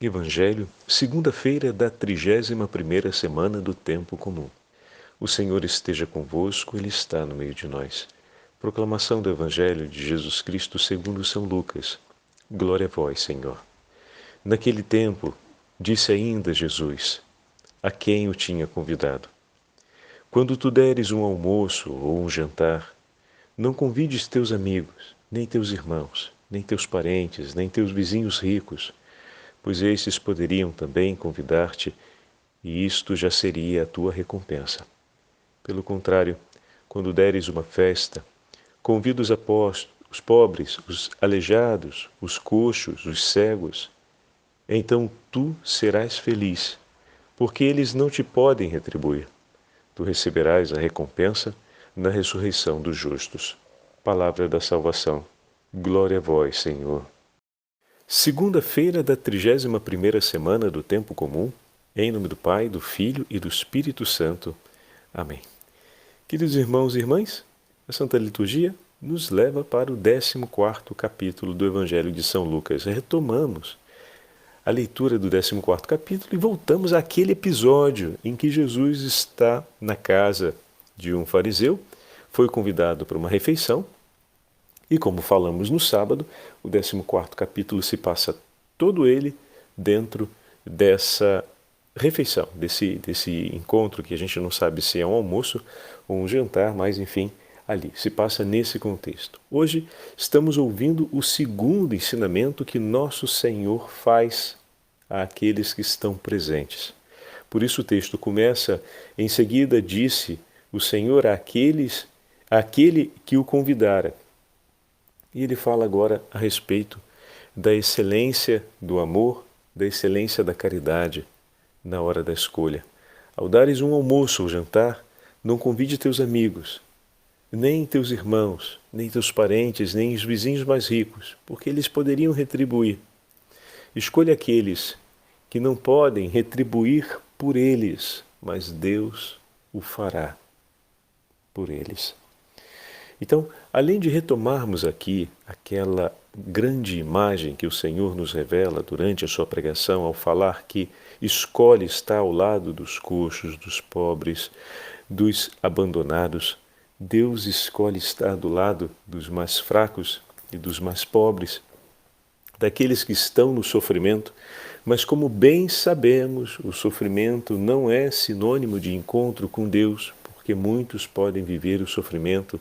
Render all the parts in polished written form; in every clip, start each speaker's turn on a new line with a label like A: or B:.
A: Evangelho, segunda-feira da 31ª semana do Tempo Comum. O Senhor esteja convosco, Ele está no meio de nós. Proclamação do Evangelho de Jesus Cristo segundo São Lucas. Glória a vós, Senhor. Naquele tempo, disse ainda Jesus, a quem o tinha convidado: Quando tu deres um almoço ou um jantar, não convides teus amigos, nem teus irmãos, nem teus parentes, nem teus vizinhos ricos, pois estes poderiam também convidar-te, e isto já seria a tua recompensa. Pelo contrário, quando deres uma festa, convida os apóstolos, os pobres, os aleijados, os coxos, os cegos. Então tu serás feliz, porque eles não te podem retribuir. Tu receberás a recompensa na ressurreição dos justos. Palavra da salvação. Glória a vós, Senhor. Segunda-feira da 31ª semana do Tempo Comum, em nome do Pai, do Filho e do Espírito Santo. Amém. Queridos irmãos e irmãs, a Santa Liturgia nos leva para o 14º capítulo do Evangelho de São Lucas. Retomamos a leitura do 14º capítulo e voltamos àquele episódio em que Jesus está na casa de um fariseu, foi convidado para uma refeição. E como falamos no sábado, o 14º capítulo se passa todo ele dentro dessa refeição, desse encontro que a gente não sabe se é um almoço ou um jantar, mas enfim, ali, se passa nesse contexto. Hoje estamos ouvindo o segundo ensinamento que nosso Senhor faz àqueles que estão presentes. Por isso o texto começa, em seguida disse o Senhor àquele que o convidara. E ele fala agora a respeito da excelência do amor, da excelência da caridade na hora da escolha. Ao dares um almoço ou jantar, não convide teus amigos, nem teus irmãos, nem teus parentes, nem os vizinhos mais ricos, porque eles poderiam retribuir. Escolha aqueles que não podem retribuir por eles, mas Deus o fará por eles. Então, além de retomarmos aqui aquela grande imagem que o Senhor nos revela durante a sua pregação ao falar que escolhe estar ao lado dos coxos, dos pobres, dos abandonados, Deus escolhe estar do lado dos mais fracos e dos mais pobres, daqueles que estão no sofrimento, mas como bem sabemos, o sofrimento não é sinônimo de encontro com Deus, porque muitos podem viver o sofrimento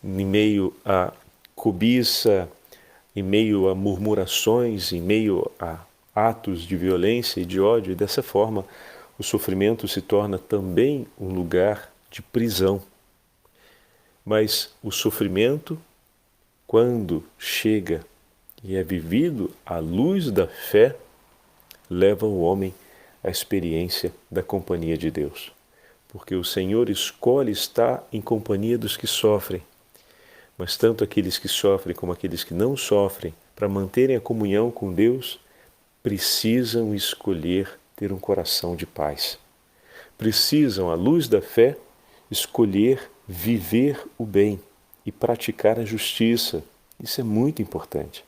A: em meio a cobiça, em meio a murmurações, em meio a atos de violência e de ódio, e dessa forma o sofrimento se torna também um lugar de prisão. Mas o sofrimento, quando chega e é vivido à luz da fé, leva o homem à experiência da companhia de Deus. Porque o Senhor escolhe estar em companhia dos que sofrem. Mas tanto aqueles que sofrem como aqueles que não sofrem, para manterem a comunhão com Deus, precisam escolher ter um coração de paz. Precisam, à luz da fé, escolher viver o bem e praticar a justiça. Isso é muito importante.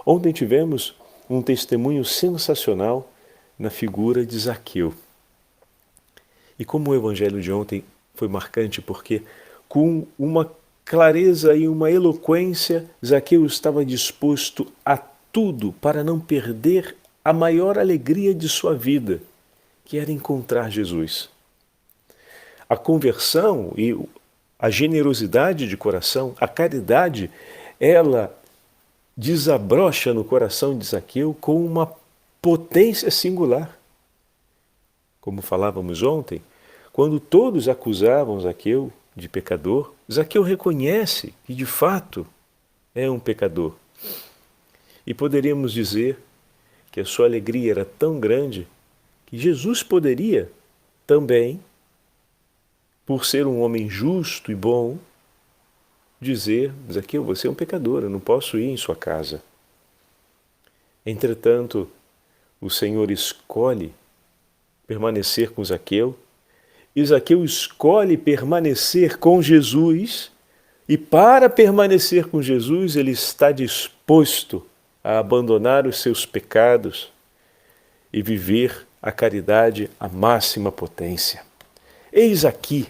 A: Ontem tivemos um testemunho sensacional na figura de Zaqueu. E como o evangelho de ontem foi marcante, porque com uma clareza e uma eloquência, Zaqueu estava disposto a tudo para não perder a maior alegria de sua vida, que era encontrar Jesus. A conversão e a generosidade de coração, a caridade, ela desabrocha no coração de Zaqueu com uma potência singular. Como falávamos ontem, quando todos acusavam Zaqueu de pecador, Zaqueu reconhece que de fato é um pecador. E poderíamos dizer que a sua alegria era tão grande que Jesus poderia também, por ser um homem justo e bom, dizer: Zaqueu, você é um pecador, eu não posso ir em sua casa. Entretanto, o Senhor escolhe permanecer com Zaqueu, e Zaqueu escolhe permanecer com Jesus, e para permanecer com Jesus ele está disposto a abandonar os seus pecados, e viver a caridade à máxima potência. Eis aqui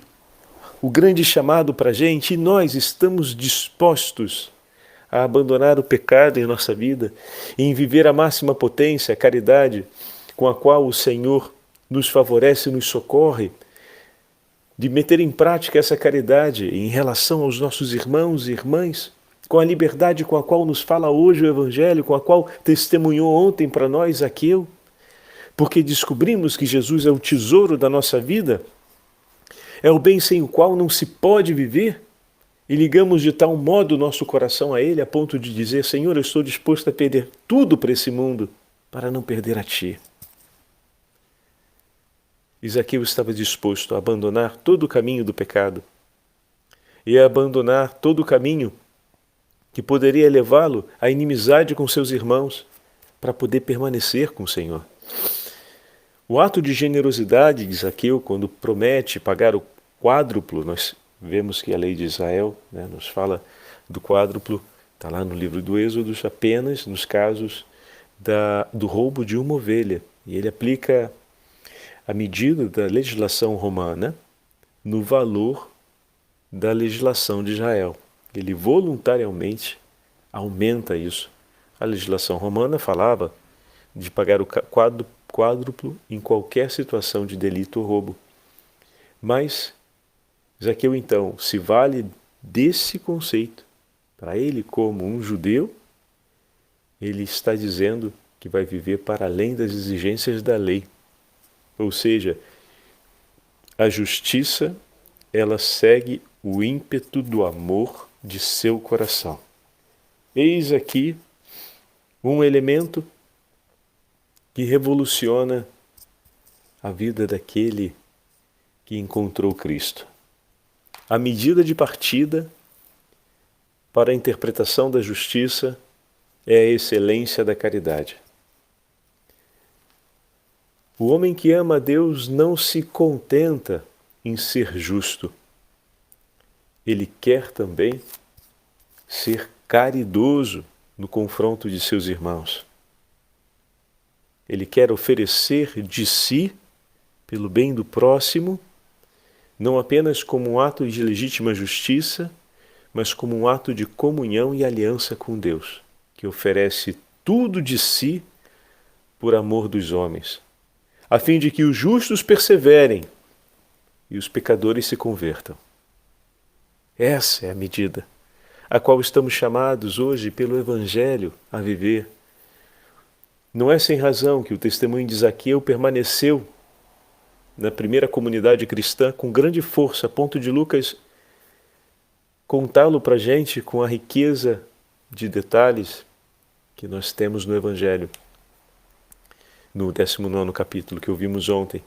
A: o grande chamado para a gente, e nós estamos dispostos a abandonar o pecado em nossa vida e em viver a máxima potência, a caridade com a qual o Senhor nos favorece e nos socorre, de meter em prática essa caridade em relação aos nossos irmãos e irmãs, com a liberdade com a qual nos fala hoje o Evangelho, com a qual testemunhou ontem para nós Zaqueu, porque descobrimos que Jesus é o tesouro da nossa vida, é o bem sem o qual não se pode viver, e ligamos de tal modo o nosso coração a Ele, a ponto de dizer: Senhor, eu estou disposto a perder tudo para esse mundo, para não perder a Ti. E Zaqueu estava disposto a abandonar todo o caminho do pecado e a abandonar todo o caminho que poderia levá-lo à inimizade com seus irmãos para poder permanecer com o Senhor. O ato de generosidade de Zaqueu, quando promete pagar o quádruplo, nós vemos que a lei de Israel, nos fala do quádruplo, está lá no livro do Êxodo, apenas nos casos do roubo de uma ovelha. E ele aplica a medida da legislação romana no valor da legislação de Israel. Ele voluntariamente aumenta isso. A legislação romana falava de pagar o quádruplo em qualquer situação de delito ou roubo. Mas Zaqueu então se vale desse conceito. Para ele, como um judeu, ele está dizendo que vai viver para além das exigências da lei. Ou seja, a justiça, ela segue o ímpeto do amor de seu coração. Eis aqui um elemento que revoluciona a vida daquele que encontrou Cristo. A medida de partida para a interpretação da justiça é a excelência da caridade. O homem que ama a Deus não se contenta em ser justo. Ele quer também ser caridoso no confronto de seus irmãos. Ele quer oferecer de si, pelo bem do próximo, não apenas como um ato de legítima justiça, mas como um ato de comunhão e aliança com Deus, que oferece tudo de si por amor dos homens, a fim de que os justos perseverem e os pecadores se convertam. Essa é a medida a qual estamos chamados hoje pelo Evangelho a viver. Não é sem razão que o testemunho de Zaqueu permaneceu na primeira comunidade cristã com grande força, a ponto de Lucas contá-lo para a gente com a riqueza de detalhes que nós temos no Evangelho, no 19º capítulo que ouvimos ontem.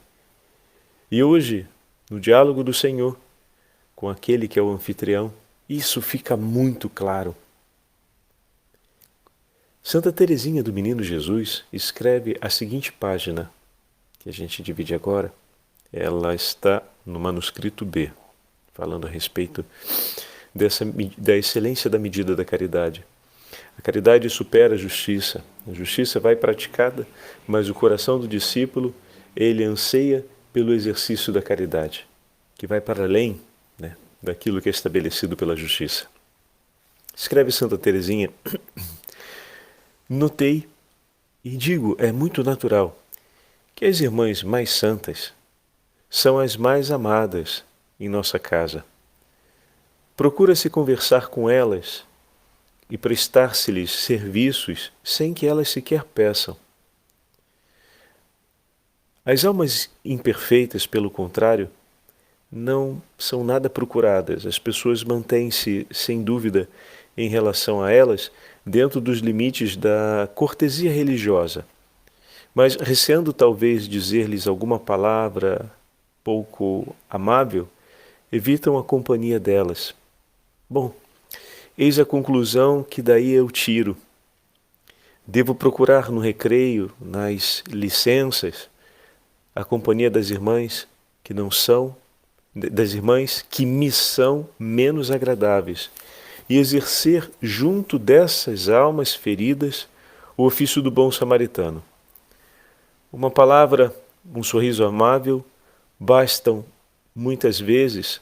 A: E hoje, no diálogo do Senhor com aquele que é o anfitrião, isso fica muito claro. Santa Teresinha do Menino Jesus escreve a seguinte página, que a gente divide agora. Ela está no manuscrito B, falando a respeito da excelência da medida da caridade. A caridade supera a justiça vai praticada, mas o coração do discípulo, ele anseia pelo exercício da caridade, que vai para além daquilo que é estabelecido pela justiça. Escreve Santa Teresinha: notei, e digo, é muito natural, que as irmãs mais santas são as mais amadas em nossa casa. Procura-se conversar com elas e prestar-se-lhes serviços sem que elas sequer peçam. As almas imperfeitas, pelo contrário, não são nada procuradas. As pessoas mantêm-se, sem dúvida, em relação a elas, dentro dos limites da cortesia religiosa, mas receando talvez dizer-lhes alguma palavra pouco amável, evitam a companhia delas. Bom, eis a conclusão que daí eu tiro. Devo procurar no recreio, nas licenças, a companhia das irmãs que não são, das irmãs que me são menos agradáveis, e exercer junto dessas almas feridas o ofício do bom samaritano. Uma palavra, um sorriso amável, bastam muitas vezes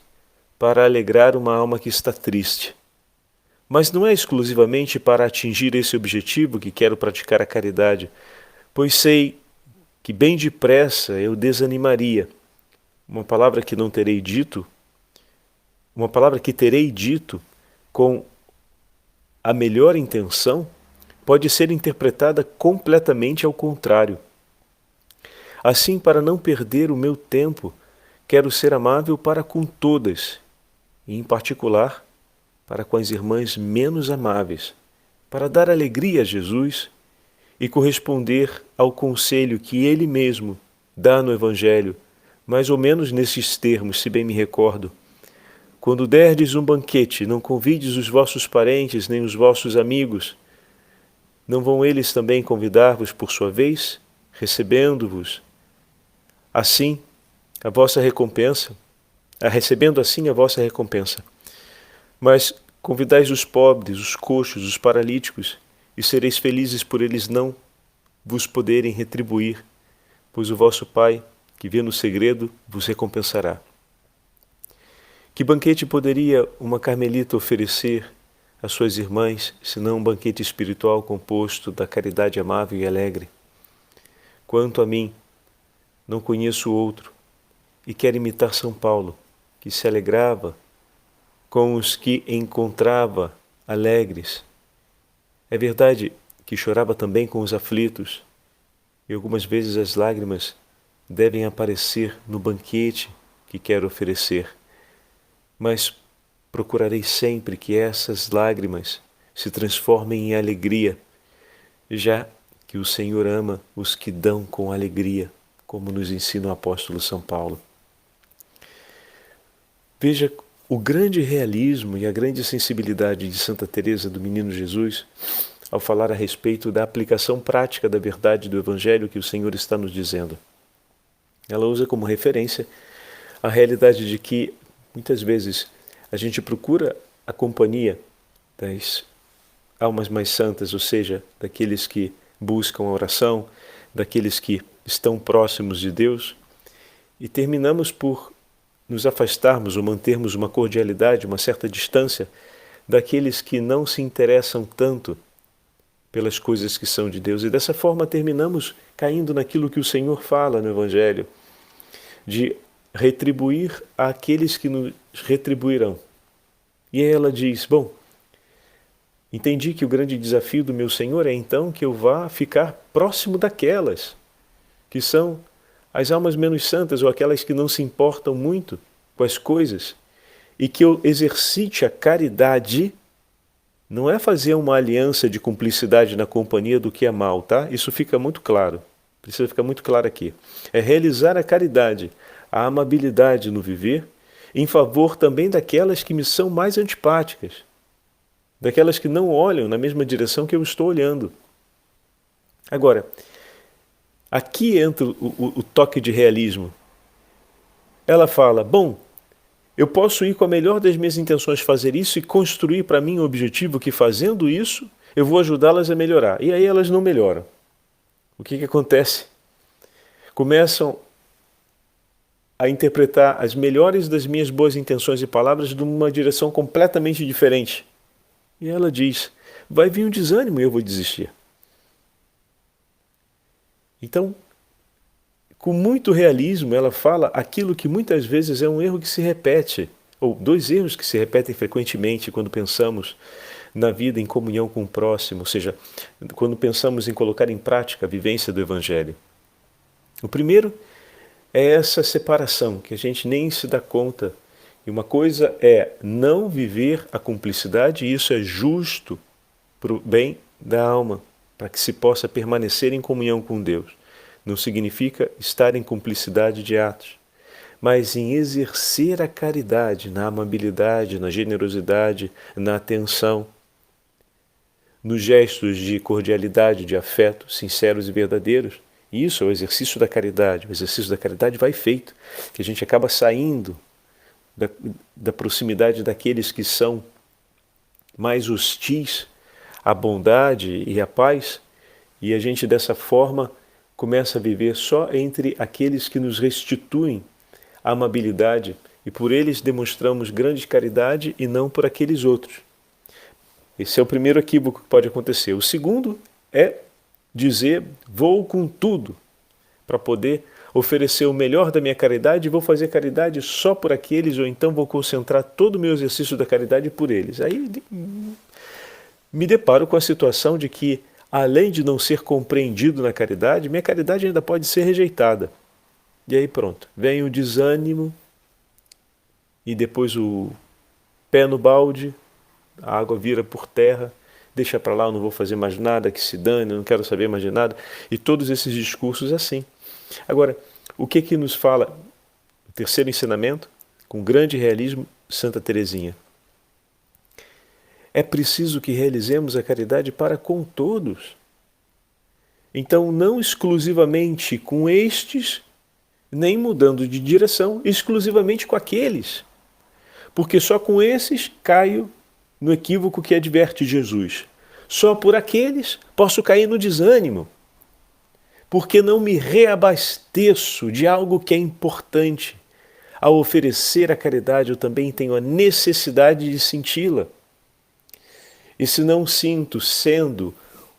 A: para alegrar uma alma que está triste. Mas não é exclusivamente para atingir esse objetivo que quero praticar a caridade, pois sei que bem depressa eu desanimaria. Uma palavra que não terei dito, uma palavra que terei dito com a melhor intenção, pode ser interpretada completamente ao contrário. Assim, para não perder o meu tempo, quero ser amável para com todas, e em particular para com as irmãs menos amáveis, para dar alegria a Jesus e corresponder ao conselho que ele mesmo dá no Evangelho, mais ou menos nesses termos, se bem me recordo. Quando derdes um banquete, não convides os vossos parentes nem os vossos amigos. Não vão eles também convidar-vos por sua vez, recebendo-vos assim a vossa recompensa, recebendo assim a vossa recompensa. Mas convidais os pobres, os coxos, os paralíticos, e sereis felizes por eles não vos poderem retribuir, pois o vosso Pai, que vê no segredo, vos recompensará. Que banquete poderia uma carmelita oferecer às suas irmãs, senão um banquete espiritual composto da caridade amável e alegre? Quanto a mim, não conheço outro, e quero imitar São Paulo, que se alegrava com os que encontrava alegres. É verdade que chorava também com os aflitos, e algumas vezes as lágrimas devem aparecer no banquete que quero oferecer. Mas procurarei sempre que essas lágrimas se transformem em alegria, já que o Senhor ama os que dão com alegria, como nos ensina o apóstolo São Paulo. Veja o grande realismo e a grande sensibilidade de Santa Teresa do Menino Jesus ao falar a respeito da aplicação prática da verdade do Evangelho que o Senhor está nos dizendo. Ela usa como referência a realidade de que, muitas vezes, a gente procura a companhia das almas mais santas, ou seja, daqueles que buscam a oração, daqueles que estão próximos de Deus, e terminamos por nos afastarmos ou mantermos uma cordialidade, uma certa distância daqueles que não se interessam tanto pelas coisas que são de Deus. E dessa forma terminamos caindo naquilo que o Senhor fala no Evangelho, de retribuir àqueles que nos retribuirão. E aí ela diz, bom, entendi que o grande desafio do meu Senhor é então que eu vá ficar próximo daquelas que são as almas menos santas ou aquelas que não se importam muito com as coisas e que eu exercite a caridade. Não é fazer uma aliança de cumplicidade na companhia do que é mal, tá? Isso fica muito claro, precisa ficar muito claro aqui. É realizar a caridade, a amabilidade no viver, em favor também daquelas que me são mais antipáticas, daquelas que não olham na mesma direção que eu estou olhando. Agora, aqui entra o toque de realismo. Ela fala, bom, eu posso ir com a melhor das minhas intenções fazer isso e construir para mim um objetivo que fazendo isso, eu vou ajudá-las a melhorar. E aí elas não melhoram. O que acontece? Começam a interpretar as melhores das minhas boas intenções e palavras de uma direção completamente diferente. E ela diz, vai vir um desânimo e eu vou desistir. Então, com muito realismo, ela fala aquilo que muitas vezes é um erro que se repete, ou dois erros que se repetem frequentemente quando pensamos na vida em comunhão com o próximo, ou seja, quando pensamos em colocar em prática a vivência do Evangelho. O primeiro é essa separação, que a gente nem se dá conta. E uma coisa é não viver a cumplicidade, e isso é justo para o bem da alma, para que se possa permanecer em comunhão com Deus. Não significa estar em cumplicidade de atos, mas em exercer a caridade, na amabilidade, na generosidade, na atenção, nos gestos de cordialidade, de afeto, sinceros e verdadeiros. Isso é o exercício da caridade. O exercício da caridade vai feito, que a gente acaba saindo da proximidade daqueles que são mais hostis à bondade e à paz, e a gente dessa forma começa a viver só entre aqueles que nos restituem a amabilidade e por eles demonstramos grande caridade e não por aqueles outros. Esse é o primeiro equívoco que pode acontecer. O segundo é dizer, vou com tudo para poder oferecer o melhor da minha caridade e vou fazer caridade só por aqueles, ou então vou concentrar todo o meu exercício da caridade por eles. Aí me deparo com a situação de que, além de não ser compreendido na caridade, minha caridade ainda pode ser rejeitada. E aí pronto, vem o desânimo e depois o pé no balde, a água vira por terra, deixa para lá, eu não vou fazer mais nada, que se dane, eu não quero saber mais de nada. E todos esses discursos assim. Agora, o que nos fala o terceiro ensinamento, com grande realismo, Santa Teresinha? É preciso que realizemos a caridade para com todos. Então, não exclusivamente com estes, nem mudando de direção, exclusivamente com aqueles. Porque só com esses caio no equívoco que adverte Jesus. Só por aqueles posso cair no desânimo. Porque não me reabasteço de algo que é importante. Ao oferecer a caridade, eu também tenho a necessidade de senti-la. E se não sinto sendo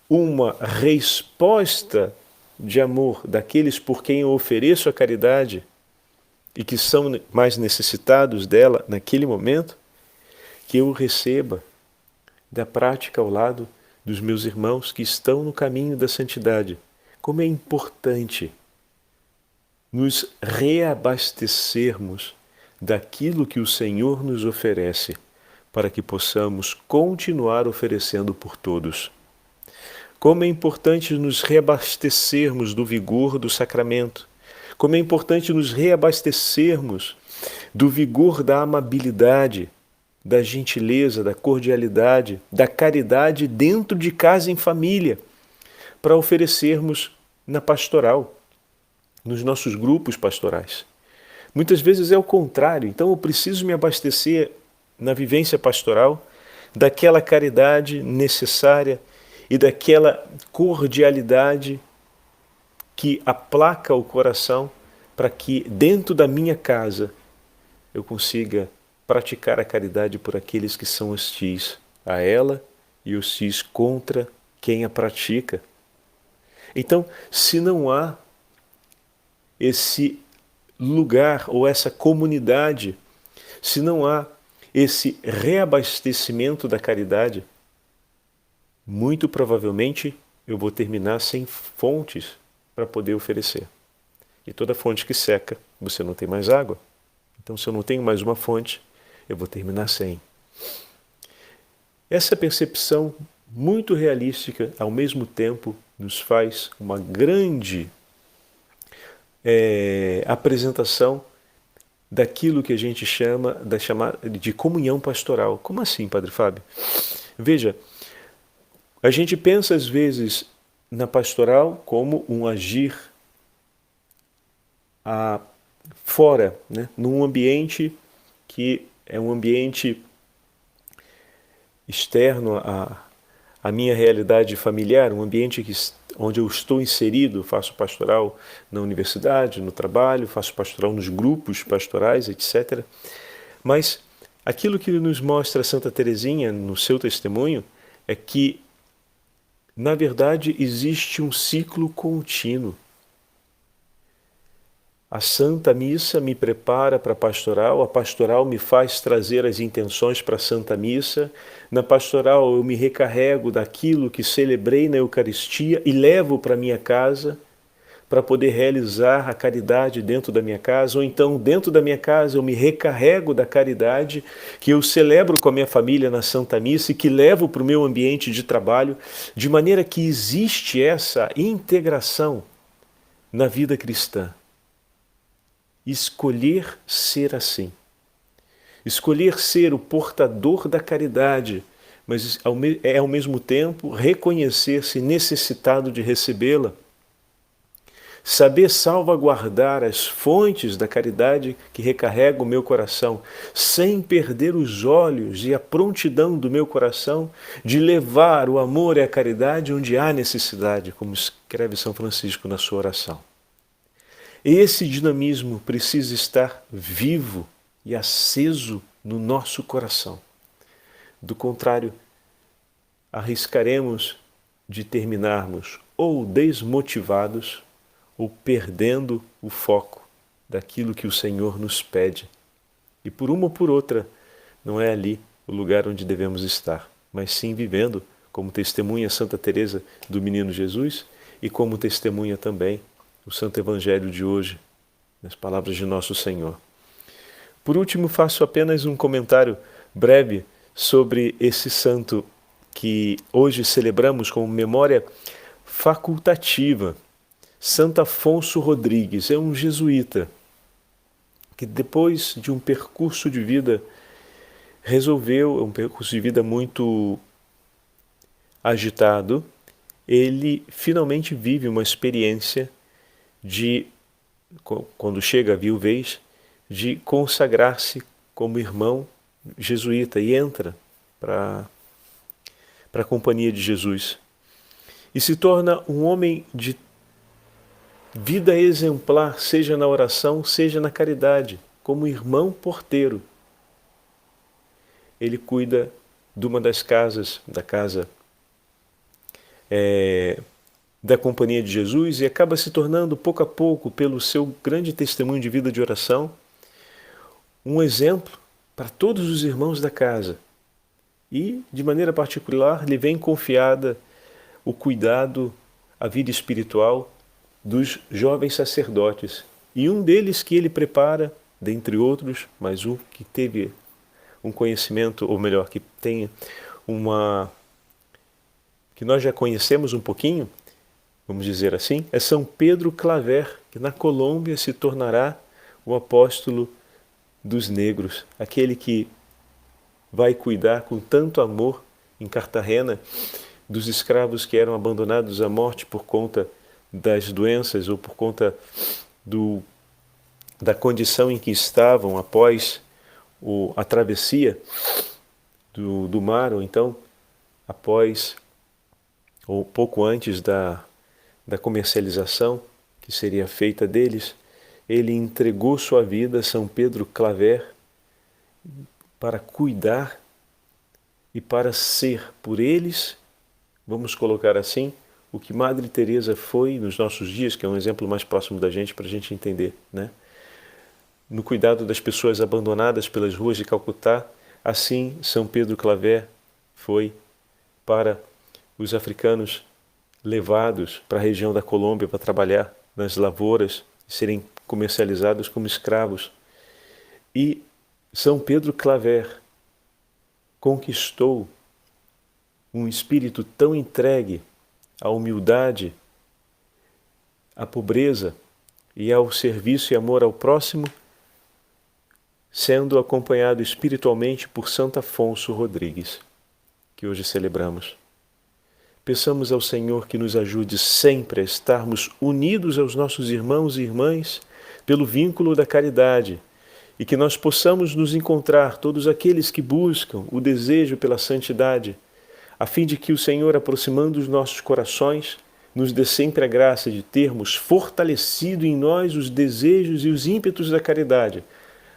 A: uma resposta de amor daqueles por quem eu ofereço a caridade e que são mais necessitados dela naquele momento, que eu receba da prática ao lado dos meus irmãos que estão no caminho da santidade. Como é importante nos reabastecermos daquilo que o Senhor nos oferece, para que possamos continuar oferecendo por todos. Como é importante nos reabastecermos do vigor do sacramento. Como é importante nos reabastecermos do vigor da amabilidade, da gentileza, da cordialidade, da caridade dentro de casa em família, para oferecermos na pastoral, nos nossos grupos pastorais. Muitas vezes é o contrário, então eu preciso me abastecer na vivência pastoral daquela caridade necessária e daquela cordialidade que aplaca o coração para que dentro da minha casa eu consiga praticar a caridade por aqueles que são hostis a ela e hostis contra quem a pratica. Então, se não há esse lugar ou essa comunidade, se não há esse reabastecimento da caridade, muito provavelmente eu vou terminar sem fontes para poder oferecer. E toda fonte que seca, você não tem mais água. Então, se eu não tenho mais uma fonte, eu vou terminar sem. Essa percepção muito realística, ao mesmo tempo, nos faz uma grande apresentação daquilo que a gente chama de comunhão pastoral. Como assim, Padre Fábio? Veja, a gente pensa às vezes na pastoral como um agir fora, né? Num ambiente que é um ambiente externo à minha realidade familiar, um ambiente onde eu estou inserido, faço pastoral na universidade, no trabalho, faço pastoral nos grupos pastorais, etc. Mas aquilo que nos mostra Santa Teresinha no seu testemunho é que, na verdade, existe um ciclo contínuo. A Santa Missa me prepara para a pastoral me faz trazer as intenções para a Santa Missa, na pastoral eu me recarrego daquilo que celebrei na Eucaristia e levo para minha casa para poder realizar a caridade dentro da minha casa, ou então dentro da minha casa eu me recarrego da caridade que eu celebro com a minha família na Santa Missa e que levo para o meu ambiente de trabalho, de maneira que existe essa integração na vida cristã. Escolher ser assim. Escolher ser o portador da caridade, mas ao mesmo tempo reconhecer-se necessitado de recebê-la. saber salvaguardar as fontes da caridade que recarrega o meu coração, sem perder os olhos e a prontidão do meu coração de levar o amor e a caridade onde há necessidade, como escreve São Francisco na sua oração. Esse dinamismo precisa estar vivo e aceso no nosso coração. Do contrário, arriscaremos de terminarmos ou desmotivados ou perdendo o foco daquilo que o Senhor nos pede. E por uma ou por outra, não é ali o lugar onde devemos estar, mas sim vivendo como testemunha Santa Teresa do Menino Jesus e como testemunha também o Santo Evangelho de hoje, nas palavras de nosso Senhor. Por último, faço apenas um comentário breve sobre esse santo que hoje celebramos como memória facultativa. Santo Afonso Rodrigues é um jesuíta que depois de um percurso de vida um percurso de vida muito agitado, ele finalmente vive uma experiência de, quando chega a viuvez, de consagrar-se como irmão jesuíta e entra para a companhia de Jesus. E se torna um homem de vida exemplar, seja na oração, seja na caridade, como irmão porteiro. Ele cuida de uma das casas, da Companhia de Jesus, e acaba se tornando, pouco a pouco, pelo seu grande testemunho de vida de oração, um exemplo para todos os irmãos da casa. E, de maneira particular, lhe vem confiada o cuidado, a vida espiritual dos jovens sacerdotes. E um deles que ele prepara, dentre outros, mas um que teve um conhecimento, ou melhor, que tem que nós já conhecemos um pouquinho, vamos dizer assim, é São Pedro Claver, que na Colômbia se tornará o apóstolo dos negros, aquele que vai cuidar com tanto amor em Cartagena dos escravos que eram abandonados à morte por conta das doenças ou por conta da condição em que estavam após a travessia do mar, ou então após ou pouco antes da comercialização que seria feita deles. Ele entregou sua vida, São Pedro Claver, para cuidar e para ser por eles, vamos colocar assim, o que Madre Teresa foi nos nossos dias, que é um exemplo mais próximo da gente para a gente entender, né? No cuidado das pessoas abandonadas pelas ruas de Calcutá, assim São Pedro Claver foi para os africanos levados para a região da Colômbia para trabalhar nas lavouras e serem comercializados como escravos. E São Pedro Claver conquistou um espírito tão entregue à humildade, à pobreza e ao serviço e amor ao próximo, sendo acompanhado espiritualmente por Santo Afonso Rodrigues, que hoje celebramos. Peçamos ao Senhor que nos ajude sempre a estarmos unidos aos nossos irmãos e irmãs pelo vínculo da caridade, e que nós possamos nos encontrar, todos aqueles que buscam o desejo pela santidade, a fim de que o Senhor, aproximando os nossos corações, nos dê sempre a graça de termos fortalecido em nós os desejos e os ímpetos da caridade,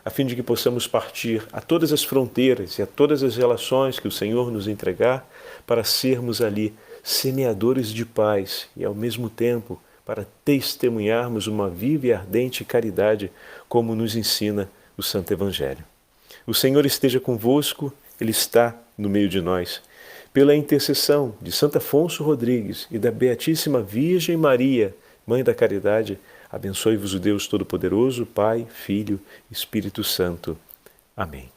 A: a fim de que possamos partir a todas as fronteiras e a todas as relações que o Senhor nos entregar, para sermos ali semeadores de paz e, ao mesmo tempo, para testemunharmos uma viva e ardente caridade, como nos ensina o Santo Evangelho. O Senhor esteja convosco, Ele está no meio de nós. Pela intercessão de Santo Afonso Rodrigues e da Beatíssima Virgem Maria, Mãe da Caridade, abençoe-vos o Deus Todo-Poderoso, Pai, Filho e Espírito Santo. Amém.